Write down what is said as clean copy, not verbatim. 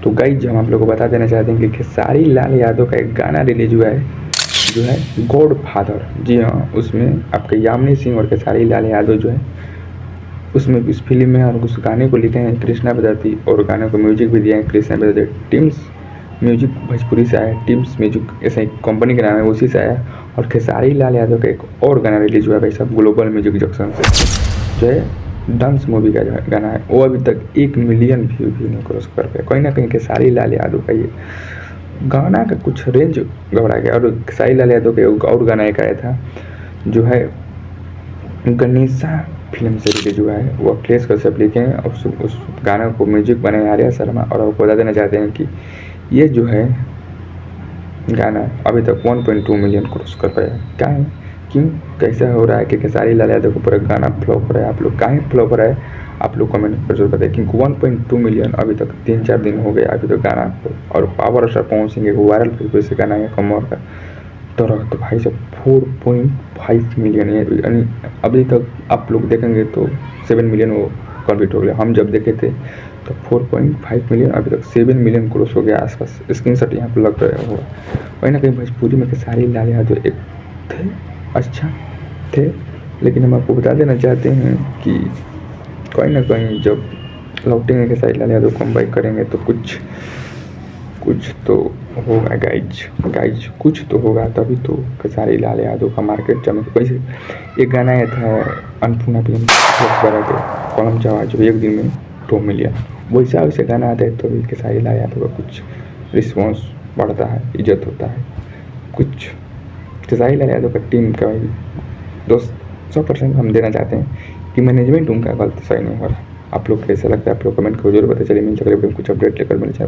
तो गाइस हम आप लोगों को बता देना चाहते हैं कि खेसारी लाल यादव का एक गाना रिलीज हुआ है जो है गॉड फादर। जी हाँ, उसमें आपके यामिनी सिंह और खेसारी लाल यादव जो है उसमें इस फिल्म में और उस गाने को लिखे हैं कृष्णा बजाती और गाने को म्यूजिक भी दिया है कृष्णा बजाती। टीम्स म्यूजिक भोजपुरी से आया, टीम्स म्यूजिक ऐसा एक कंपनी का नाम है, उसी से आया। और खेसारी लाल यादव का एक और गाना रिलीज हुआ है भाई साहब ग्लोबल म्यूजिक जंक्शन से, जो है डांस मूवी का जो गाना है वो अभी तक 1 मिलियन व्यू भी नहीं क्रॉस कर पाया। कहीं ना कहीं खेसारी लाल यादव का ये गाना का कुछ रेंज गड़बड़ा गया। और खेसारी लाल यादव का एक और गाना एक आया था जो है गणेशा फिल्म से रिलीज हुआ है, वो अखिलेश कश्यप लिखे हैं और उस गाना को म्यूजिक बनाए आर्या शर्मा। और आपको बता देना चाहते हैं कि ये जो है गाना अभी तक 1.2 मिलियन क्रॉस कर पाया। क्या है, क्यों, कैसा हो रहा है कि खेसारी लाल यादव को पूरा गाना फ्लॉप हो रहा है? आप लोग काहे फ्लॉप हो रहा है आप लोग कमेंट पर जरूर बताएं, क्योंकि 1.2 मिलियन अभी तक 3-4 दिन हो गए अभी तक गाना और पावर स्टार पहुँचेंगे वायरल फिर से गाना है कमर का तो भाई साहब 4.5 मिलियन है। यानी अभी तक आप लोग देखेंगे तो 7 मिलियन वो कंप्लीट हो गया। हम जब देखे थे तो 4.5 मिलियन, अभी तक 7 मिलियन क्रॉस हो गया आसपास। स्क्रीनशॉट यहाँ पर लग रहा होगा। कहीं ना कहीं भोजपुरी में खेसारी लाल यादव एक थे, अच्छा थे, लेकिन हम आपको बता देना चाहते हैं कि कहीं ना कहीं जब लौटेंगे खेसारी लाल यादव कम बैक करेंगे तो कुछ तो होगा गाइज कुछ तो होगा, तभी तो खेसारी लाल यादव का मार्केट चमक। वैसे एक गाना आया था अन्नपूर्णा फिल्म के कलम चावा जो एक दिन में 2 मिलियन, वैसे गाना आता है तो भी खेसारी लाल यादव का कुछ रिस्पॉन्स बढ़ता है, इज्जत होता है। कुछ खेसारी लाल यादव का टीम का 100% हम देना चाहते हैं कि मैनेजमेंट उनका गलत सही नहीं हो रहा। आप लोग कैसा लगता है आप लोग कमेंट करो जरूर बताइए। चलिए मिलते हैं कुछ अपडेट लेकर मिल जाए।